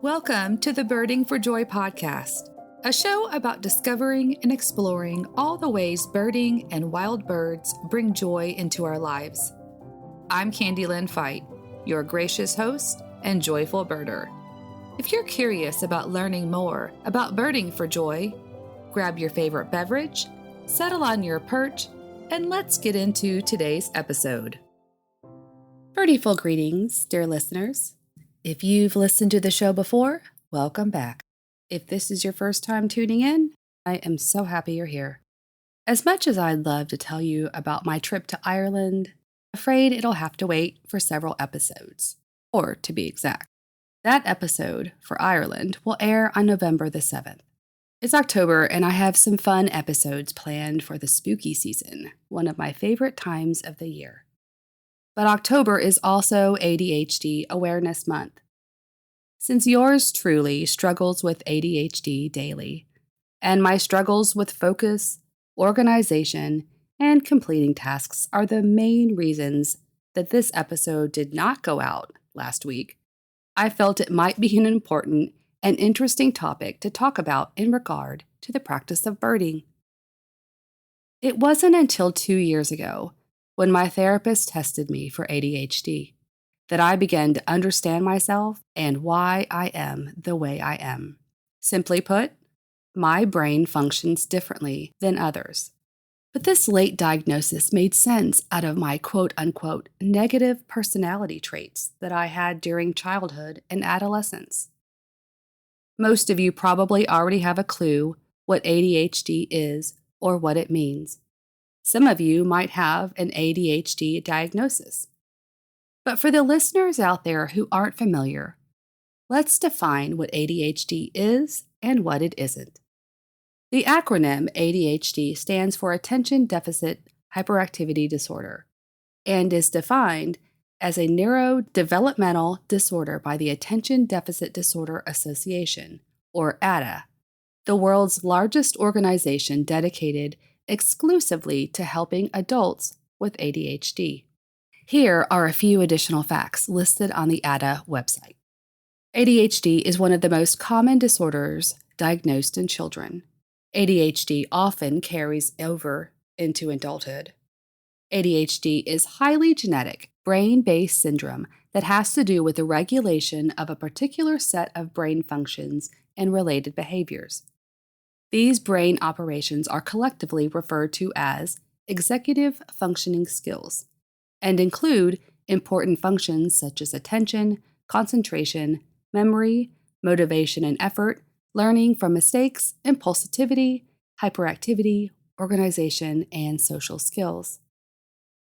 Welcome to the Birding for Joy podcast, a show about discovering and exploring all the ways birding and wild birds bring joy into our lives. I'm Candy Lynn Fight, your gracious host and joyful birder. If you're curious about learning more about birding for joy, grab your favorite beverage, settle on your perch, and let's get into today's episode. Birdie-ful greetings, dear listeners. If you've listened to the show before, welcome back. If this is your first time tuning in, I am so happy you're here. As much as I'd love to tell you about my trip to Ireland, I'm afraid it'll have to wait for several episodes, or to be exact. That episode for Ireland will air on November the 7th. It's October, and I have some fun episodes planned for the spooky season, one of my favorite times of the year. But October is also ADHD Awareness Month. Since yours truly struggles with ADHD daily, and my struggles with focus, organization, and completing tasks are the main reasons that this episode did not go out last week, I felt it might be an important and interesting topic to talk about in regard to the practice of birding. It wasn't until 2 years ago, when my therapist tested me for ADHD, that I began to understand myself and why I am the way I am. Simply put, my brain functions differently than others. But this late diagnosis made sense out of my quote-unquote negative personality traits that I had during childhood and adolescence. Most of you probably already have a clue what ADHD is or what it means. Some of you might have an ADHD diagnosis. But for the listeners out there who aren't familiar, let's define what ADHD is and what it isn't. The acronym ADHD stands for Attention Deficit Hyperactivity Disorder and is defined as a neurodevelopmental disorder by the Attention Deficit Disorder Association, or ADDA, the world's largest organization dedicated exclusively to helping adults with ADHD. Here are a few additional facts listed on the ADDA website. ADHD is one of the most common disorders diagnosed in children. ADHD often carries over into adulthood. ADHD is highly genetic, brain-based syndrome that has to do with the regulation of a particular set of brain functions and related behaviors. These brain operations are collectively referred to as executive functioning skills and include important functions such as attention, concentration, memory, motivation and effort, learning from mistakes, impulsivity, hyperactivity, organization, and social skills.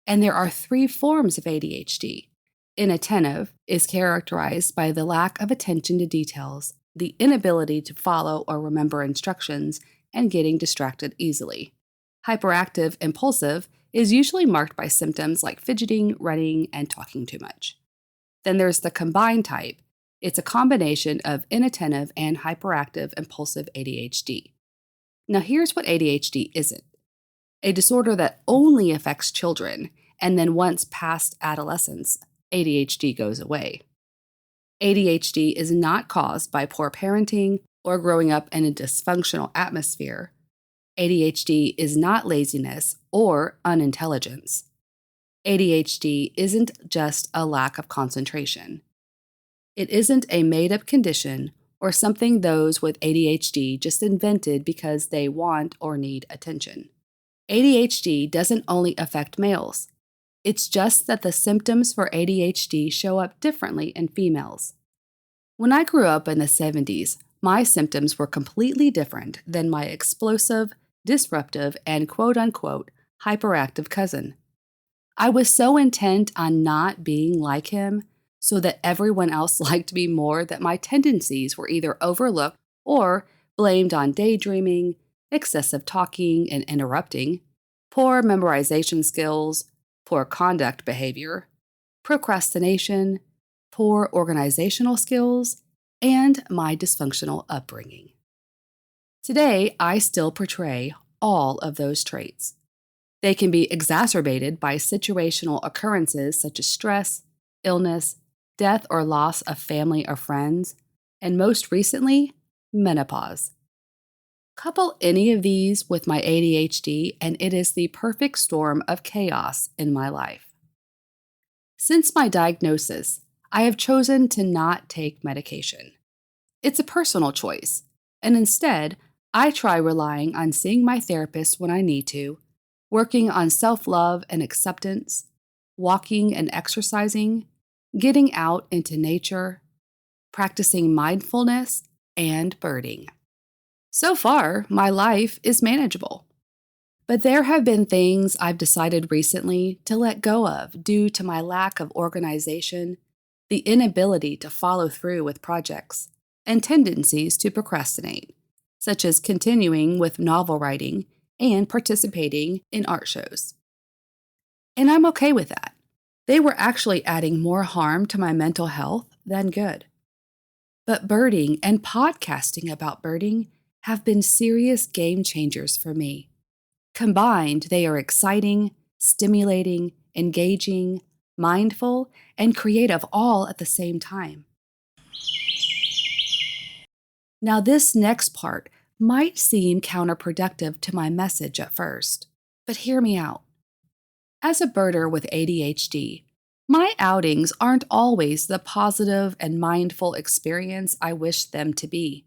And there are 3 forms of ADHD. Inattentive is characterized by the lack of attention to details, the inability to follow or remember instructions, and getting distracted easily. Hyperactive impulsive is usually marked by symptoms like fidgeting, running, and talking too much. Then there's the combined type. It's a combination of inattentive and hyperactive impulsive ADHD. Now here's what ADHD isn't. A disorder that only affects children, and then once past adolescence, ADHD goes away. ADHD is not caused by poor parenting or growing up in a dysfunctional atmosphere. ADHD is not laziness or unintelligence. ADHD isn't just a lack of concentration. It isn't a made-up condition or something those with ADHD just invented because they want or need attention. ADHD doesn't only affect males. It's just that the symptoms for ADHD show up differently in females. When I grew up in the 70s, my symptoms were completely different than my explosive, disruptive, and quote-unquote hyperactive cousin. I was so intent on not being like him so that everyone else liked me more that my tendencies were either overlooked or blamed on daydreaming, excessive talking and interrupting, poor memorization skills, poor conduct behavior, procrastination, poor organizational skills, and my dysfunctional upbringing. Today, I still portray all of those traits. They can be exacerbated by situational occurrences such as stress, illness, death or loss of family or friends, and most recently, menopause. Couple any of these with my ADHD, and it is the perfect storm of chaos in my life. Since my diagnosis, I have chosen to not take medication. It's a personal choice, and instead, I try relying on seeing my therapist when I need to, working on self-love and acceptance, walking and exercising, getting out into nature, practicing mindfulness, and birding. So far, my life is manageable. But there have been things I've decided recently to let go of due to my lack of organization, the inability to follow through with projects, and tendencies to procrastinate, such as continuing with novel writing and participating in art shows. And I'm okay with that. They were actually adding more harm to my mental health than good. But birding and podcasting about birding have been serious game changers for me. Combined, they are exciting, stimulating, engaging, mindful, and creative all at the same time. Now, this next part might seem counterproductive to my message at first, but hear me out. As a birder with ADHD, my outings aren't always the positive and mindful experience I wish them to be.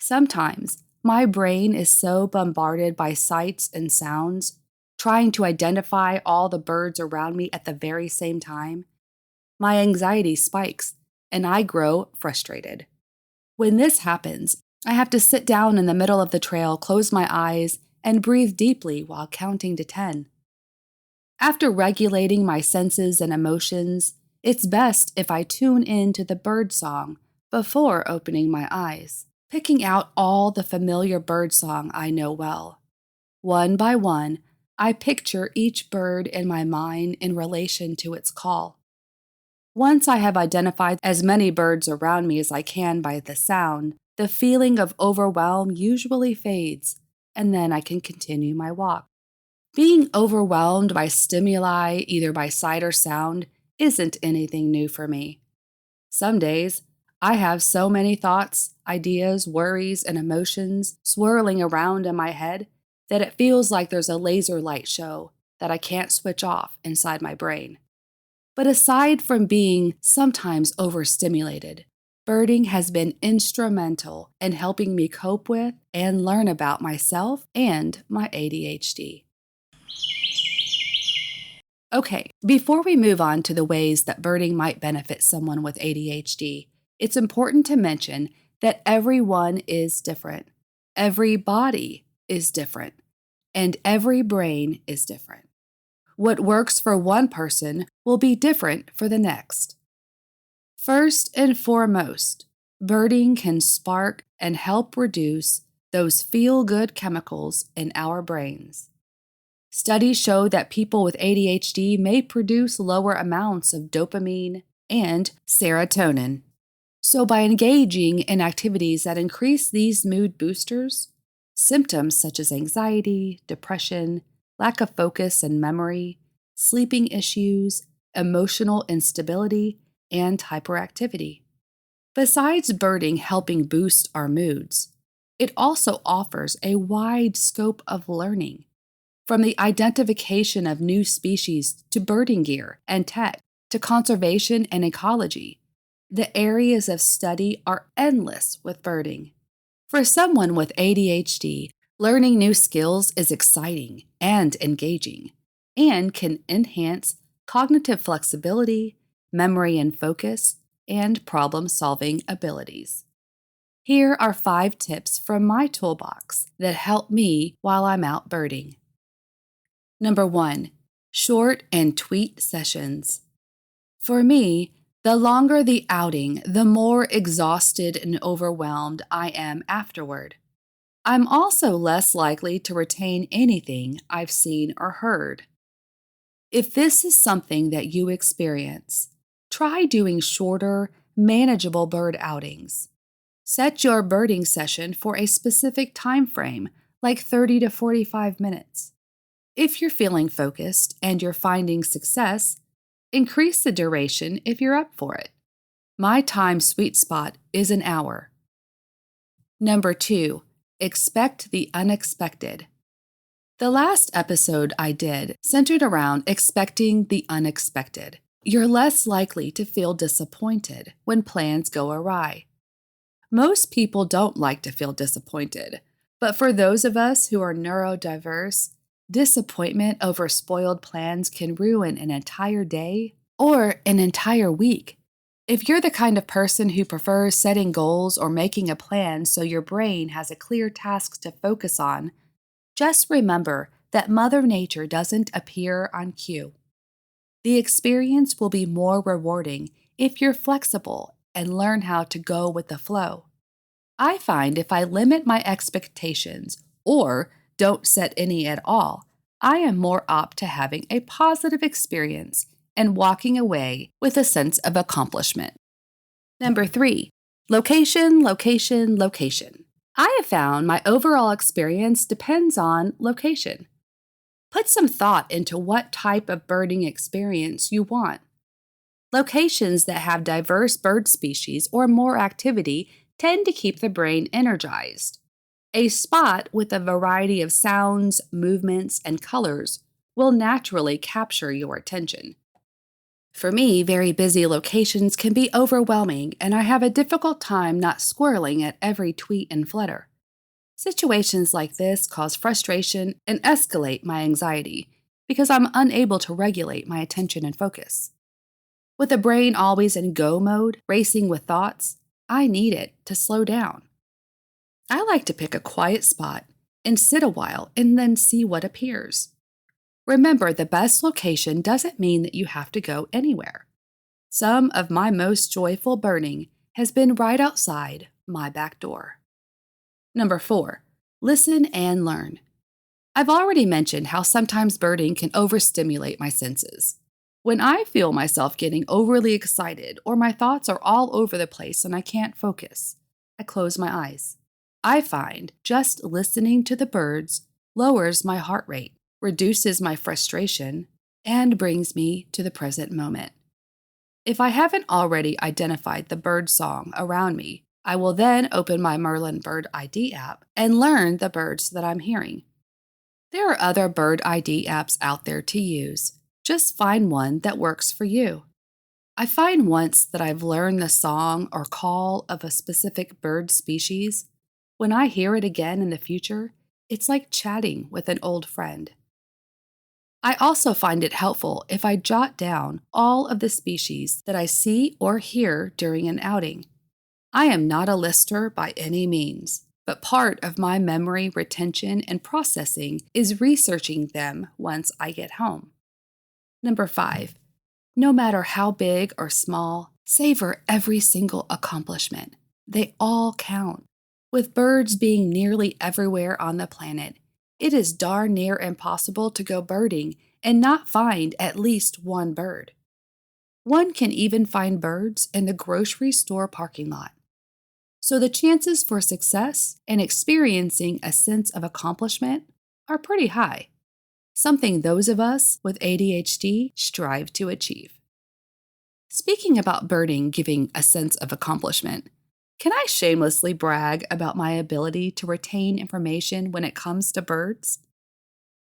Sometimes, my brain is so bombarded by sights and sounds, trying to identify all the birds around me at the very same time, my anxiety spikes and I grow frustrated. When this happens, I have to sit down in the middle of the trail, close my eyes, and breathe deeply while counting to 10. After regulating my senses and emotions, it's best if I tune in to the bird song before opening my eyes, picking out all the familiar bird song I know well. One by one, I picture each bird in my mind in relation to its call. Once I have identified as many birds around me as I can by the sound, the feeling of overwhelm usually fades, and then I can continue my walk. Being overwhelmed by stimuli, either by sight or sound, isn't anything new for me. Some days, I have so many thoughts, ideas, worries, and emotions swirling around in my head that it feels like there's a laser light show that I can't switch off inside my brain. But aside from being sometimes overstimulated, birding has been instrumental in helping me cope with and learn about myself and my ADHD. Okay, before we move on to the ways that birding might benefit someone with ADHD, it's important to mention that everyone is different, every body is different, and every brain is different. What works for one person will be different for the next. First and foremost, birding can spark and help reduce those feel-good chemicals in our brains. Studies show that people with ADHD may produce lower amounts of dopamine and serotonin. So by engaging in activities that increase these mood boosters, symptoms such as anxiety, depression, lack of focus and memory, sleeping issues, emotional instability, and hyperactivity. Besides birding helping boost our moods, it also offers a wide scope of learning, from the identification of new species to birding gear and tech to conservation and ecology. The areas of study are endless with birding. For someone with ADHD, learning new skills is exciting and engaging, and can enhance cognitive flexibility, memory and focus, and problem-solving abilities. Here are 5 tips from my toolbox that help me while I'm out birding. Number 1, short and tweet sessions. For me, the longer the outing, the more exhausted and overwhelmed I am afterward. I'm also less likely to retain anything I've seen or heard. If this is something that you experience, try doing shorter, manageable bird outings. Set your birding session for a specific time frame, like 30 to 45 minutes. If you're feeling focused and you're finding success, increase the duration if you're up for it. My time sweet spot is an hour. Number 2, expect the unexpected. The last episode I did centered around expecting the unexpected. You're less likely to feel disappointed when plans go awry. Most people don't like to feel disappointed, but for those of us who are neurodiverse, disappointment over spoiled plans can ruin an entire day or an entire week. If you're the kind of person who prefers setting goals or making a plan so your brain has a clear task to focus on, just remember that Mother Nature doesn't appear on cue. The experience will be more rewarding if you're flexible and learn how to go with the flow. I find if I limit my expectations or don't set any at all, I am more apt to having a positive experience and walking away with a sense of accomplishment. Number 3, location, location, location. I have found my overall experience depends on location. Put some thought into what type of birding experience you want. Locations that have diverse bird species or more activity tend to keep the brain energized. A spot with a variety of sounds, movements, and colors will naturally capture your attention. For me, very busy locations can be overwhelming, and I have a difficult time not squirreling at every tweet and flutter. Situations like this cause frustration and escalate my anxiety because I'm unable to regulate my attention and focus. With the brain always in go mode, racing with thoughts, I need it to slow down. I like to pick a quiet spot and sit a while and then see what appears. Remember, the best location doesn't mean that you have to go anywhere. Some of my most joyful birding has been right outside my back door. Number 4, listen and learn. I've already mentioned how sometimes birding can overstimulate my senses. When I feel myself getting overly excited or my thoughts are all over the place and I can't focus, I close my eyes. I find just listening to the birds lowers my heart rate, reduces my frustration, and brings me to the present moment. If I haven't already identified the bird song around me, I will then open my Merlin Bird ID app and learn the birds that I'm hearing. There are other bird ID apps out there to use. Just find one that works for you. I find once that I've learned the song or call of a specific bird species, when I hear it again in the future, it's like chatting with an old friend. I also find it helpful if I jot down all of the species that I see or hear during an outing. I am not a lister by any means, but part of my memory retention and processing is researching them once I get home. Number 5, no matter how big or small, savor every single accomplishment. They all count. With birds being nearly everywhere on the planet, it is darn near impossible to go birding and not find at least one bird. One can even find birds in the grocery store parking lot. So the chances for success and experiencing a sense of accomplishment are pretty high, something those of us with ADHD strive to achieve. Speaking about birding giving a sense of accomplishment, can I shamelessly brag about my ability to retain information when it comes to birds?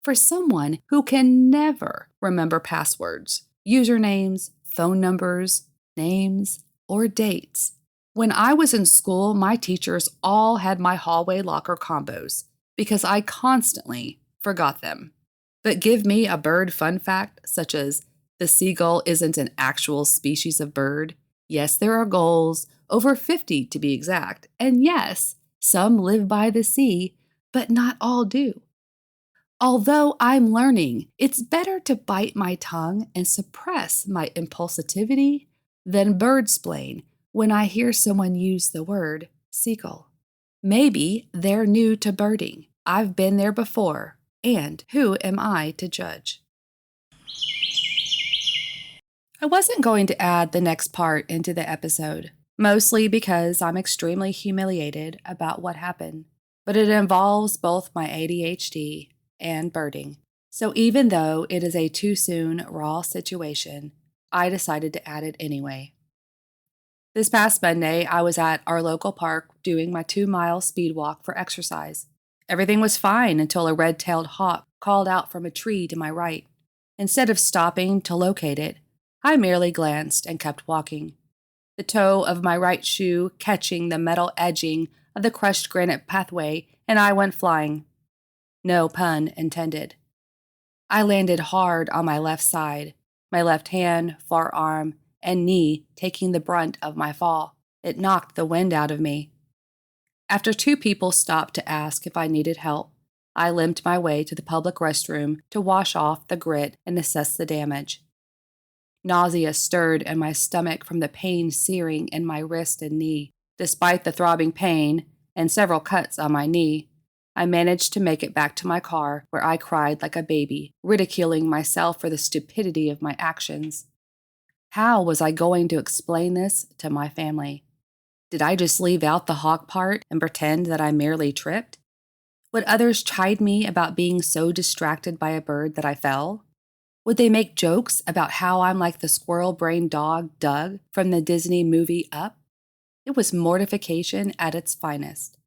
For someone who can never remember passwords, usernames, phone numbers, names, or dates, when I was in school, my teachers all had my hallway locker combos because I constantly forgot them. But give me a bird fun fact such as the seagull isn't an actual species of bird. Yes, there are gulls, over 50 to be exact, and yes, some live by the sea, but not all do. Although I'm learning, it's better to bite my tongue and suppress my impulsivity than birdsplain when I hear someone use the word seagull. Maybe they're new to birding. I've been there before, and who am I to judge? I wasn't going to add the next part into the episode, mostly because I'm extremely humiliated about what happened, but it involves both my ADHD and birding. So even though it is a too soon raw situation, I decided to add it anyway. This past Monday, I was at our local park doing my 2-mile speed walk for exercise. Everything was fine until a red-tailed hawk called out from a tree to my right. Instead of stopping to locate it, I merely glanced and kept walking, the toe of my right shoe catching the metal edging of the crushed granite pathway, and I went flying. No pun intended. I landed hard on my left side, my left hand, forearm, and knee taking the brunt of my fall. It knocked the wind out of me. After 2 people stopped to ask if I needed help, I limped my way to the public restroom to wash off the grit and assess the damage. Nausea stirred in my stomach from the pain searing in my wrist and knee. Despite the throbbing pain and several cuts on my knee, I managed to make it back to my car, where I cried like a baby, ridiculing myself for the stupidity of my actions. How was I going to explain this to my family? Did I just leave out the hawk part and pretend that I merely tripped? Would others chide me about being so distracted by a bird that I fell? Would they make jokes about how I'm like the squirrel-brained dog Doug from the Disney movie Up? It was mortification at its finest.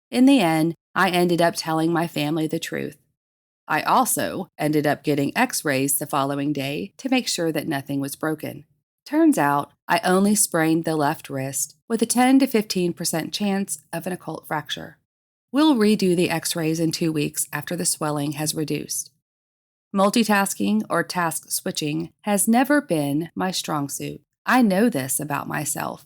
In the end, I ended up telling my family the truth. I also ended up getting x-rays the following day to make sure that nothing was broken. Turns out, I only sprained the left wrist with a 10 to 15% chance of an occult fracture. We'll redo the x-rays in 2 weeks after the swelling has reduced. Multitasking or task switching has never been my strong suit. I know this about myself.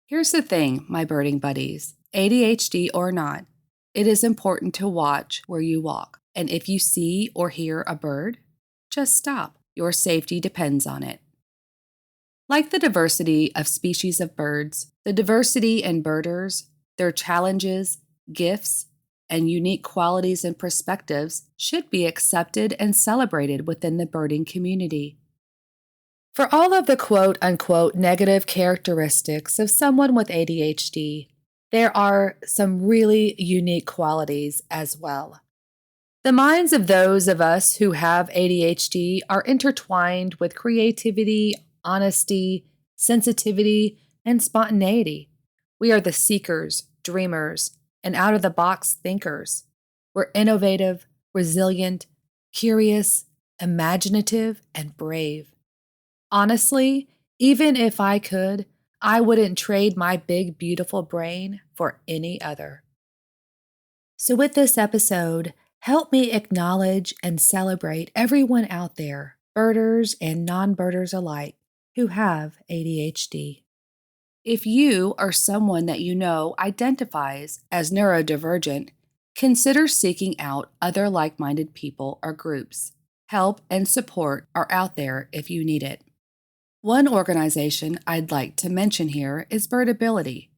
Here's the thing, my birding buddies. ADHD or not, it is important to watch where you walk. And if you see or hear a bird, just stop. Your safety depends on it. Like the diversity of species of birds, the diversity in birders, their challenges, gifts, and unique qualities and perspectives should be accepted and celebrated within the birding community. For all of the quote-unquote negative characteristics of someone with ADHD, there are some really unique qualities as well. The minds of those of us who have ADHD are intertwined with creativity, honesty, sensitivity, and spontaneity. We are the seekers, dreamers, and out-of-the-box thinkers. We're innovative, resilient, curious, imaginative, and brave. Honestly, even if I could, I wouldn't trade my big, beautiful brain for any other. So with this episode, help me acknowledge and celebrate everyone out there, birders and non-birders alike, who have ADHD. If you or someone that you know identifies as neurodivergent, consider seeking out other like-minded people or groups. Help and support are out there if you need it. One organization I'd like to mention here is Birdability.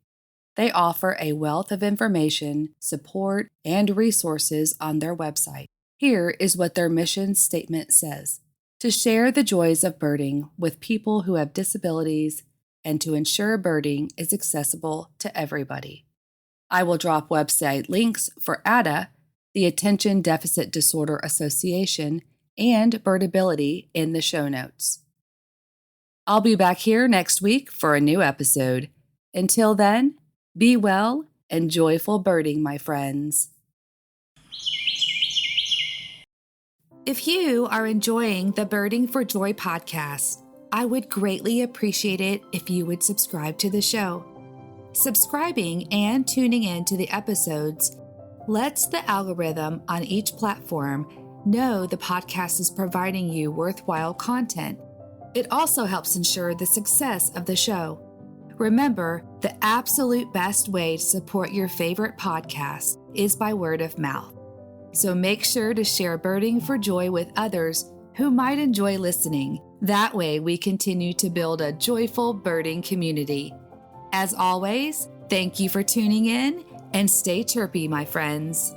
They offer a wealth of information, support, and resources on their website. Here is what their mission statement says: to share the joys of birding with people who have disabilities and to ensure birding is accessible to everybody. I will drop website links for ADDA, the Attention Deficit Disorder Association, and Birdability in the show notes. I'll be back here next week for a new episode. Until then, be well and joyful birding, my friends. If you are enjoying the Birding for Joy podcast, I would greatly appreciate it if you would subscribe to the show. Subscribing and tuning in to the episodes lets the algorithm on each platform know the podcast is providing you worthwhile content. It also helps ensure the success of the show. Remember, the absolute best way to support your favorite podcast is by word of mouth. So make sure to share Birding for Joy with others who might enjoy listening. That way we continue to build a joyful birding community. As always, thank you for tuning in and stay chirpy, my friends.